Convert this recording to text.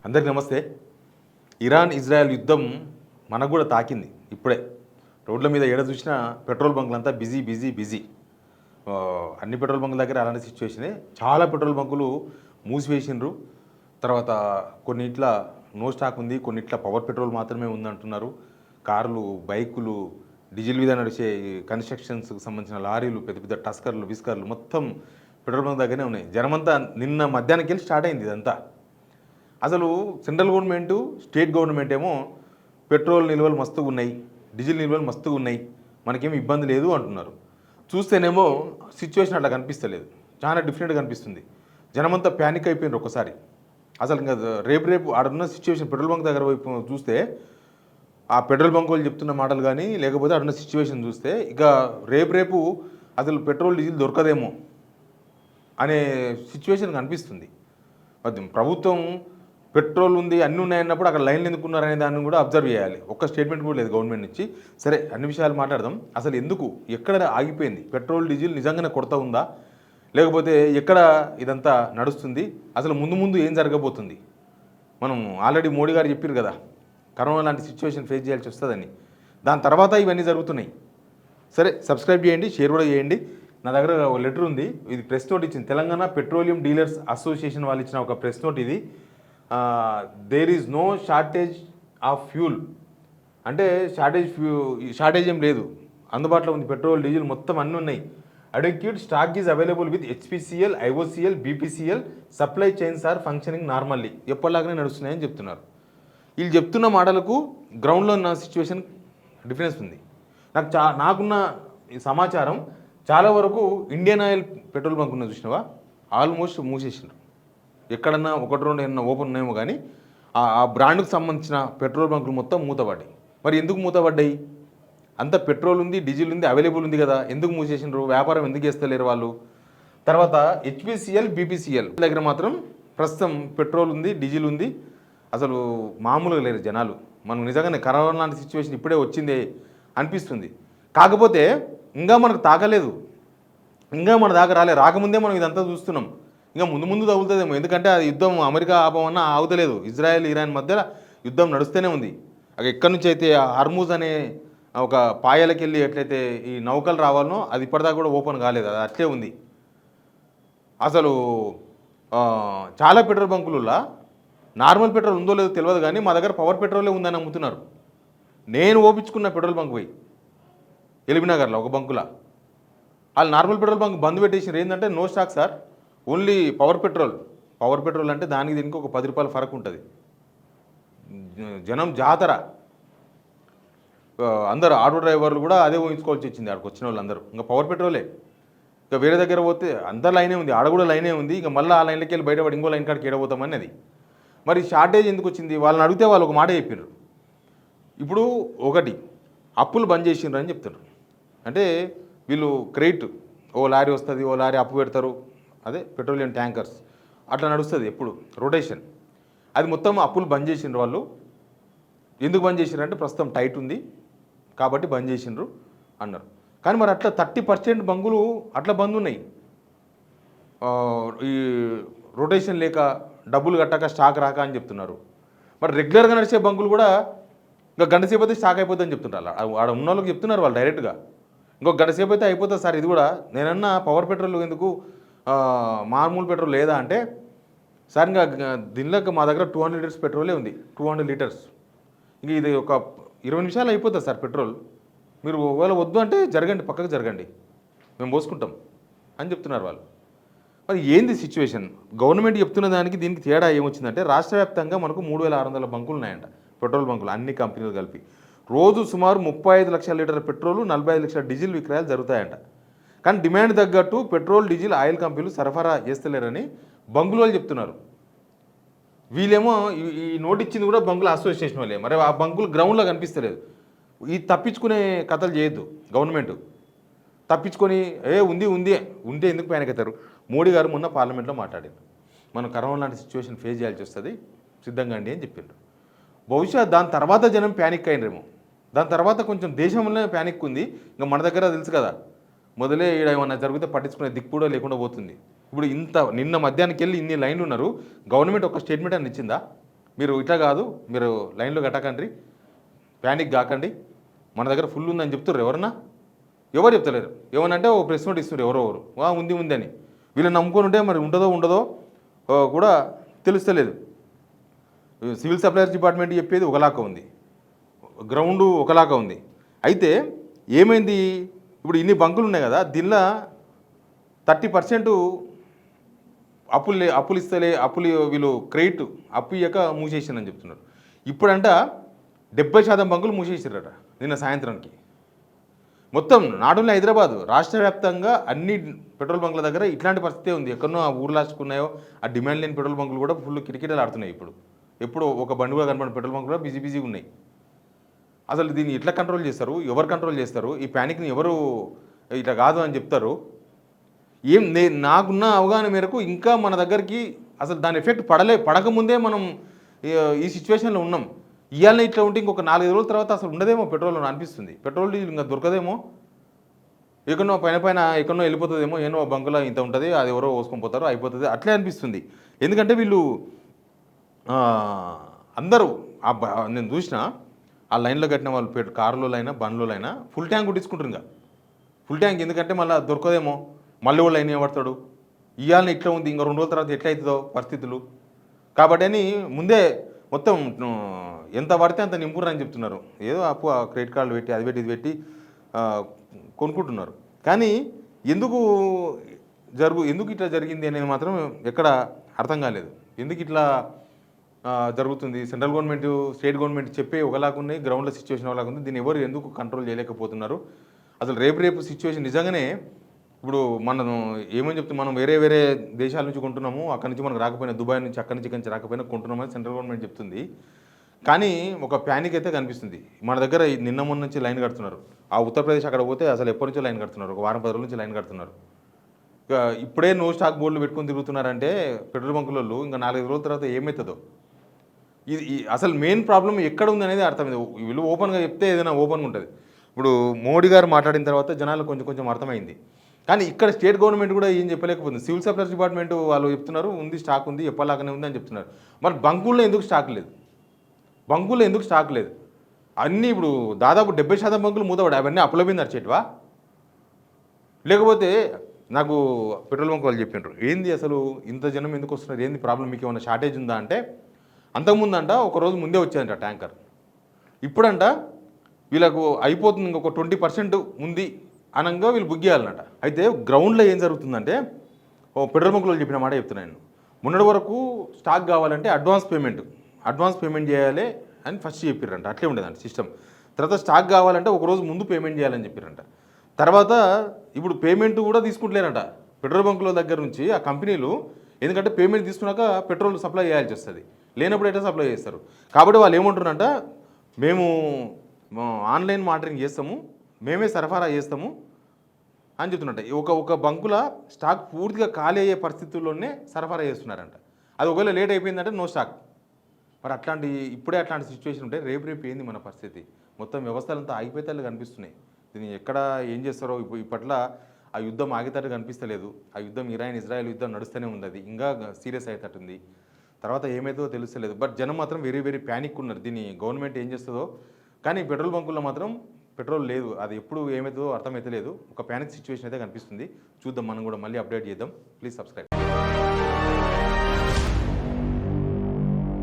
అందరికీ నమస్తే. Iran Israel యుద్ధం మనకు కూడా తాకింది. ఇప్పుడే రోడ్ల మీద ఏడ చూసినా పెట్రోల్ బంకులంతా బిజీ బిజీ బిజీ. అన్ని పెట్రోల్ బంకుల దగ్గర అలాంటి సిచ్యువేషనే. చాలా పెట్రోల్ బంకులు మూసివేసిండ్రు. తర్వాత కొన్నిట్ల నో స్టాక్ ఉంది, కొన్నిట్ల పవర్ పెట్రోల్ మాత్రమే ఉందంటున్నారు. కార్లు, బైకులు, డీజిల్ మీద నడిచే కన్స్ట్రక్షన్స్కి సంబంధించిన లారీలు, పెద్ద పెద్ద టస్కర్లు, విస్కర్లు మొత్తం పెట్రోల్ బంక్ దగ్గరనే ఉన్నాయి. జనమంతా నిన్న మధ్యాహ్నానికి వెళ్ళి స్టార్ట్ అయింది ఇదంతా. అసలు సెంట్రల్ గవర్నమెంటు, స్టేట్ గవర్నమెంట్ ఏమో పెట్రోల్ నిల్వలు మస్తుగా ఉన్నాయి, డీజిల్ నిల్వలు మస్తుగా ఉన్నాయి, మనకేమి ఇబ్బంది లేదు అంటున్నారు. చూస్తేనేమో సిచ్యువేషన్ అట్లా కనిపిస్తలేదు, చాలా డిఫరెంట్గా కనిపిస్తుంది. జనమంతా ప్యానిక్ అయిపోయినారు ఒకసారి. అసలు ఇంకా రేపు ఆడున్న సిచ్యువేషన్ పెట్రోల్ బంక్ దగ్గర వైపు చూస్తే ఆ పెట్రోల్ బంక్ వాళ్ళు చెప్తున్న మాటలు కానీ లేకపోతే ఆడున్న సిచ్యువేషన్ చూస్తే ఇక రేపు అసలు పెట్రోల్ డీజిల్ దొరకదేమో అనే సిచ్యువేషన్ కనిపిస్తుంది. ప్రభుత్వం పెట్రోల్ ఉంది అన్నీ ఉన్నాయన్నప్పుడు అక్కడ లైన్లు ఎందుకున్నారనే దాన్ని కూడా అబ్జర్వ్ చేయాలి. ఒక్క స్టేట్మెంట్ కూడా లేదు గవర్నమెంట్ నుంచి. సరే, అన్ని విషయాలు మాట్లాడదాం. అసలు ఎందుకు, ఎక్కడ ఆగిపోయింది, పెట్రోల్ డీజిల్ నిజంగానే కొరత ఉందా, లేకపోతే ఎక్కడ ఇదంతా నడుస్తుంది, అసలు ముందు ఏం జరగబోతుంది? మనం ఆల్రెడీ మోడీ గారు చెప్పారు కదా కరోనా లాంటి సిచ్యువేషన్ ఫేస్ చేయాల్సి వస్తుందని. దాని తర్వాత ఇవన్నీ జరుగుతున్నాయి. సరే, సబ్స్క్రైబ్ చేయండి, షేర్ కూడా చేయండి. నా దగ్గర ఒక లెటర్ ఉంది, ఇది ప్రెస్ నోట్ ఇచ్చింది. తెలంగాణ పెట్రోలియం డీలర్స్ అసోసియేషన్ వాళ్ళు ఇచ్చిన ఒక ప్రెస్ నోట్ ఇది. There is no shortage of fuel, అంటే షార్టేజ్ ఏం లేదు, అందుబాటులో ఉంది. పెట్రోల్, డీజిల్ మొత్తం అన్నీ ఉన్నాయి. Adequate stock is available with HPCL, IOCL, BPCL. Supply chains are functioning normally. ఎప్పటిలాగానే నడుస్తున్నాయని చెప్తున్నారు. వీళ్ళు చెప్తున్న మాటలకు గ్రౌండ్లో ఉన్న సిచ్యువేషన్ డిఫరెన్స్ ఉంది. నాకున్న ఈ సమాచారం చాలా వరకు ఇండియన్ ఆయిల్ పెట్రోల్ బంక్ ఉన్న చూసినావా, ఆల్మోస్ట్ మూసేసినారు. ఎక్కడన్నా ఒకటి రెండు ఏమన్నా ఓపెన్ ఉన్నాయేమో కానీ ఆ బ్రాండ్కు సంబంధించిన పెట్రోల్ బంకులు మొత్తం మూతపడ్డాయి. మరి ఎందుకు మూతపడ్డాయి? అంత పెట్రోల్ ఉంది, డీజిల్ ఉంది, అవైలబుల్ ఉంది కదా, ఎందుకు మూసేసినారు? వ్యాపారం ఎందుకు చేస్తలేరు వాళ్ళు? తర్వాత హెచ్పిసిఎల్, బీపీసీఎల్ దగ్గర మాత్రం ప్రస్తుతం పెట్రోల్ ఉంది, డీజిల్ ఉంది. అసలు మామూలుగా లేరు జనాలు. మనం నిజంగానే కరోనా లాంటి సిచ్యువేషన్ ఇప్పుడే వచ్చిందే అనిపిస్తుంది. కాకపోతే ఇంకా మనకు తాకలేదు, ఇంకా మన దాకా రాకముందే మనం ఇదంతా చూస్తున్నాం. ఇంకా ముందు తగులుతుందేమో, ఎందుకంటే అది యుద్ధం అమెరికా ఆపమన్నా ఆగుతలేదు. ఇజ్రాయెల్ ఇరాన్ మధ్య యుద్ధం నడుస్తూనే ఉంది. అక్కడ ఎక్కడి నుంచి అయితే హర్మూజ్ అనే ఒక పాయలకి వెళ్ళి ఎట్లయితే ఈ నౌకలు రావాలనో అది ఇప్పటిదాకా కూడా ఓపెన్ కాలేదు, అది అట్లే ఉంది. అసలు చాలా పెట్రోల్ బంకులలో నార్మల్ పెట్రోల్ ఉందో లేదో తెలియదు కానీ మా దగ్గర పవర్ పెట్రోలే ఉందని అమ్ముతున్నారు. నేను ఓపించుకున్న పెట్రోల్ బంక్ పోయి ఎల్బీనగర్లో ఒక బంకులా వాళ్ళు నార్మల్ పెట్రోల్ బంక్ బంద్ పెట్టేసి ఏంటంటే no stock sir, only power petrol అంటే దానికి దీనికి ఒక 10 రూపాయల ఫరక్ ఉంటుంది. జనం జాతర, అందరు ఆటో డ్రైవర్లు కూడా అదే ఊహించుకోవాల్సి వచ్చింది. ఆడికి వచ్చిన వాళ్ళందరూ ఇంకా పవర్ పెట్రోలే. ఇంకా వేరే దగ్గర పోతే అందరు లైనే ఉంది, ఆడ కూడా లైనే ఉంది. ఇంకా మళ్ళీ ఆ లైన్లోకి వెళ్ళి బయటపడి ఇంకో లైన్ కాడికి ఏడబోతామని అది. మరి షార్టేజ్ ఎందుకు వచ్చింది? వాళ్ళని అడిగితే వాళ్ళు ఒక మాట చెప్పారు. ఇప్పుడు ఒకటి అప్పులు బంద్ చేసిండ్రు అని చెప్తున్నారు. అంటే వీళ్ళు క్రెడిట్, ఓ లారీ వస్తుంది, ఓ లారీ అప్పు పెడతారు, అదే పెట్రోలియం ట్యాంకర్స్ అట్లా నడుస్తుంది ఎప్పుడు రొటేషన్. అది మొత్తం అప్పులు బంద్ చేసిండ్రు వాళ్ళు. ఎందుకు బంద్ చేసిండ్రు అంటే ప్రస్తుతం టైట్ ఉంది కాబట్టి బంద్ చేసిండ్రు అన్నారు. కానీ మరి అట్లా 30% బంకులు అట్లా బంద్ ఉన్నాయి. ఈ రొటేషన్ లేక, డబ్బులు కట్టక, స్టాక్ రాక అని చెప్తున్నారు. మరి రెగ్యులర్గా నడిచే బంకులు కూడా ఇంకా గంట సేపు అయితే స్టాక్ అయిపోతుందని చెప్తుంటారు. ఆడ ఉన్న వాళ్ళకి చెప్తున్నారు వాళ్ళు డైరెక్ట్గా, ఇంకొక గంట సేపు అయితే అయిపోతుంది సార్. ఇది కూడా నేనన్నా పవర్ పెట్రోల్ ఎందుకు మామూలు పెట్రోల్ లేదా అంటే, సార్ ఇంకా దీనిలోకి మా దగ్గర 200 లీటర్స్ పెట్రోలే ఉంది, 200 లీటర్స్. ఇంక ఇది ఒక 20 నిమిషాలు అయిపోతుంది సార్ పెట్రోల్. మీరు ఒకవేళ వద్దు అంటే జరగండి, పక్కకు జరగండి, మేము పోసుకుంటాం అని చెప్తున్నారు వాళ్ళు. మరి ఏంది సిచ్యువేషన్? గవర్నమెంట్ చెప్తున్న దానికి దీనికి తేడా ఏమొచ్చిందంటే, రాష్ట్ర వ్యాప్తంగా మనకు 3600 బంకులు ఉన్నాయంట, పెట్రోల్ బంకులు అన్ని కంపెనీలు కలిపి. రోజు సుమారు 35 లక్షల లీటర్ల పెట్రోలు, 45 లక్షల డీజిల్ విక్రయాలు జరుగుతాయంట. కానీ డిమాండ్ తగ్గట్టు పెట్రోల్, డీజిల్, ఆయిల్ కంపెనీలు సరఫరా చేస్తలేరని బంకులు వాళ్ళు చెప్తున్నారు. వీళ్ళేమో ఈ నోట్ ఇచ్చింది కూడా బంకుల అసోసియేషన్ వాళ్ళే. మరి ఆ బంకులు గ్రౌండ్లో కనిపిస్తలేదు. ఈ తప్పించుకునే కథలు చేయొద్దు గవర్నమెంట్. తప్పించుకొని ఉంటే ఎందుకు ప్యానిక్ అవుతారు? మోడీ గారు మొన్న పార్లమెంట్లో మాట్లాడారు, మనం కరోనా లాంటి సిచ్యువేషన్ ఫేస్ చేయాల్సి వస్తుంది, సిద్ధంగా అండి అని చెప్పిండ్రు. బహుశా దాని తర్వాత జనం ప్యానిక్ అయినరేమో. దాని తర్వాత కొంచెం దేశంలోనే ప్యానిక్ ఉంది. ఇంకా మన దగ్గర తెలుసు కదా, మొదలే ఇక్కడ ఏమన్నా జరిగితే పట్టించుకునే దిక్కు కూడా లేకుండా పోతుంది. ఇప్పుడు నిన్న మధ్యాహ్నానికి వెళ్ళి ఇన్ని లైన్లు ఉన్నారు. గవర్నమెంట్ ఒక స్టేట్మెంట్ అని ఇచ్చిందా? మీరు ఇట్లా కాదు, మీరు లైన్లో కట్టకండి, ప్యానిక్ కాకండి, మన దగ్గర ఫుల్ ఉందని చెప్తారు. ఎవరన్నా ఎవరు చెప్తలేరు. ఏమనంటే ఓ ప్రెస్ నోట్ ఇస్తున్నారు ఎవరెవరు, ఉంది అని. వీళ్ళు నమ్ముకొని ఉంటే మరి ఉండదో కూడా తెలుస్తలేదు. సివిల్ సప్లైస్ డిపార్ట్మెంట్ చెప్పేది ఒకలాగా ఉంది, గ్రౌండ్ ఒకలాగా ఉంది. అయితే ఏమైంది, ఇప్పుడు ఇన్ని బంకులు ఉన్నాయి కదా, దీనిలో 30% అప్పులు వీళ్ళు క్రెడిట్ అప్పు ఇయ్యక మూసేసిందని చెప్తున్నారు. ఇప్పుడంట 70% బంకులు మూసేసారట నిన్న సాయంత్రానికి. మొత్తం నాట్ ఓన్లీ హైదరాబాద్, రాష్ట్ర వ్యాప్తంగా అన్ని పెట్రోల్ బంకుల దగ్గర ఇట్లాంటి పరిస్థితే ఉంది. ఎక్కడో ఆ ఊర్లాచుకున్నాయో ఆ డిమాండ్ లేని పెట్రోల్ బంకులు కూడా ఫుల్ కిటకిటలు ఆడుతున్నాయి. ఎప్పుడు ఒక బండి కూడా కనపడిన పెట్రోల్ బంకులు కూడా బిజీగా ఉన్నాయి. అసలు దీన్ని ఎట్లా కంట్రోల్ చేస్తారు, ఎవరు కంట్రోల్ చేస్తారు, ఈ ప్యానిక్ని ఎవరు ఇట్లా కాదు అని చెప్తారు? నాకున్న అవగాహన మేరకు ఇంకా మన దగ్గరికి అసలు దాని ఎఫెక్ట్ పడకముందే మనం ఈ సిచ్యువేషన్లో ఉన్నాం. ఇవాళ ఇట్లా ఉంటే ఇంకొక 4-5 రోజుల తర్వాత అసలు ఉండదేమో పెట్రోల్ అనిపిస్తుంది. పెట్రోల్ డీజిల్ ఇంకా దొరకదేమో, ఎక్కడో పైన ఎక్కడో వెళ్ళిపోతుందేమో, ఏమో బంకులో ఇంత ఉంటుంది, అది ఎవరో పోసుకొని పోతారో అయిపోతుంది, అట్లే అనిపిస్తుంది. ఎందుకంటే వీళ్ళు అందరూ నేను చూసిన ఆ లైన్లో కట్టిన వాళ్ళు కారులో అయినా బండ్లో అయినా ఫుల్ ట్యాంక్ కొట్టించుకుంటారు. ఇంకా ఫుల్ ట్యాంక్, ఎందుకంటే మళ్ళీ దొరకదేమో, మళ్ళీ వాళ్ళు లైన్ పడతాడు, ఇవాళ ఇట్లా ఉంది, ఇంకా 2 రోజుల తర్వాత ఎట్లా అవుతుందో పరిస్థితులు. కాబట్టి అని ముందే మొత్తం ఎంత పడితే అంత నింపురని చెప్తున్నారు. ఏదో అప్పు క్రెడిట్ కార్డులు పెట్టి అది పెట్టి ఇది పెట్టి కొనుక్కుంటున్నారు. కానీ ఎందుకు ఇట్లా జరిగింది అనేది మాత్రం ఎక్కడ అర్థం కాలేదు. ఎందుకు ఇట్లా జరుగుతుంది? సెంట్రల్ గవర్నమెంట్, స్టేట్ గవర్నమెంట్ చెప్పే ఒకలాగా ఉన్నాయి, గ్రౌండ్లో సిచ్యువేషన్ ఒకలాగా ఉంది. దీన్ని ఎవరు ఎందుకు కంట్రోల్ చేయలేకపోతున్నారు? అసలు రేపు సిచ్యువేషన్ నిజంగానే ఇప్పుడు మనం ఏమని చెప్తే, మనం వేరే దేశాల నుంచి కొంటున్నాము, అక్కడి నుంచి మనకు రాకపోయినా, దుబాయ్ నుంచి అక్కడి నుంచి రాకపోయినా కొంటున్నామని సెంట్రల్ గవర్నమెంట్ చెప్తుంది. కానీ ఒక ప్యానిక్ అయితే కనిపిస్తుంది. మన దగ్గర నిన్న మొన్న నుంచి లైన్ కడుతున్నారు. ఆ ఉత్తరప్రదేశ్ అక్కడ పోతే అసలు ఎప్పటి నుంచో లైన్ కడుతున్నారు, ఒక వారం 10 రోజుల నుంచి లైన్ కడుతున్నారు. ఇప్పుడే నో స్టాక్ బోర్డులు పెట్టుకొని తిరుగుతున్నారంటే పెట్రోల్ బంకులలో ఇంకా 4-5 రోజుల తర్వాత ఏమవుతుందో. ఇది అసలు మెయిన్ ప్రాబ్లం ఎక్కడ ఉంది అనేది అర్థమైంది. వీళ్ళు ఓపెన్గా చెప్తే ఏదైనా ఓపెన్గా ఉంటుంది. ఇప్పుడు మోడీ గారు మాట్లాడిన తర్వాత జనాలకు కొంచెం అర్థమైంది. కానీ ఇక్కడ స్టేట్ గవర్నమెంట్ కూడా ఏం చెప్పలేకపోతుంది. సివిల్ సప్లైస్ డిపార్ట్మెంట్ వాళ్ళు చెప్తున్నారు ఉంది, స్టాక్ ఉంది, ఎప్పలాగానే ఉంది అని చెప్తున్నారు. మరి బంకుల్లో ఎందుకు స్టాక్ లేదు? అన్నీ ఇప్పుడు దాదాపు 70% బంకులు మూతపడి అవన్నీ అప్పుల మీద నడిచేటివా? లేకపోతే నాకు పెట్రోల్ బంక్ వాళ్ళు చెప్పినారు, ఏంది అసలు ఇంత జనం ఎందుకు వస్తున్నారు, ఏంది ప్రాబ్లం, మీకు ఏమైనా షార్టేజ్ ఉందా అంటే, అంతకుముందంట ఒకరోజు ముందే వచ్చేదంట ట్యాంకర్. ఇప్పుడంట వీళ్ళకు అయిపోతుంది, ఇంకొక 20% ఉంది అనంగా వీళ్ళు బుక్ చేయాలన్నట. అయితే గ్రౌండ్లో ఏం జరుగుతుందంటే, పెట్రోల్ బంకులో చెప్పిన మాట చెప్తున్నాను. మొన్నటి వరకు స్టాక్ కావాలంటే అడ్వాన్స్ పేమెంట్ చేయాలి అని ఫస్ట్ చెప్పారంట. అట్లే ఉండేదంట సిస్టమ్. తర్వాత స్టాక్ కావాలంటే ఒకరోజు ముందు పేమెంట్ చేయాలని చెప్పారంట. తర్వాత ఇప్పుడు పేమెంట్ కూడా తీసుకుంటలేరంట పెట్రోల్ బంకుల దగ్గర నుంచి ఆ కంపెనీలు. ఎందుకంటే పేమెంట్ తీసుకున్నాక పెట్రోల్ సప్లై చేయాల్సి వస్తుంది, లేనప్పుడు ఎట్లా సప్లై చేస్తారు. కాబట్టి వాళ్ళు ఏమంటున్నారంట, మేము ఆన్లైన్ మానిటరింగ్ చేస్తాము, మేమే సరఫరా చేస్తాము అని చెప్తున్నట్ట. ఒక బంకుల స్టాక్ పూర్తిగా ఖాళీ అయ్యే పరిస్థితుల్లోనే సరఫరా చేస్తున్నారంట. అది ఒకవేళ లేట్ అయిపోయిందంటే నో స్టాక్. మరి ఇప్పుడే అట్లాంటి సిచ్యువేషన్ ఉంటే రేపు ఏంది మన పరిస్థితి? మొత్తం వ్యవస్థలంతా ఆగిపోయేటట్లు కనిపిస్తున్నాయి. దీన్ని ఎక్కడ ఏం చేస్తారో ఇప్పట్లో ఆ యుద్ధం ఆగేటట్టు కనిపిస్తలేదు. ఆ యుద్ధం ఇజ్రాయెల్ యుద్ధం నడుస్తూనే ఉంది, అది ఇంకా సీరియస్ అయ్యేటట్టుంది. తర్వాత ఏమవుతుందో తెలుస్తలేదు. బట్ జనం మాత్రం వెరీ ప్యానిక్ ఉన్నారు. దీన్ని గవర్నమెంట్ ఏం చేస్తుందో. కానీ పెట్రోల్ బంకుల్లో మాత్రం పెట్రోల్ లేదు, అది ఎప్పుడు ఏమవుతుందో అర్థమైతే లేదు. ఒక ప్యానిక్ సిచ్యువేషన్ అయితే కనిపిస్తుంది. చూద్దాం, మనం కూడా మళ్ళీ అప్డేట్ చేద్దాం. Please subscribe.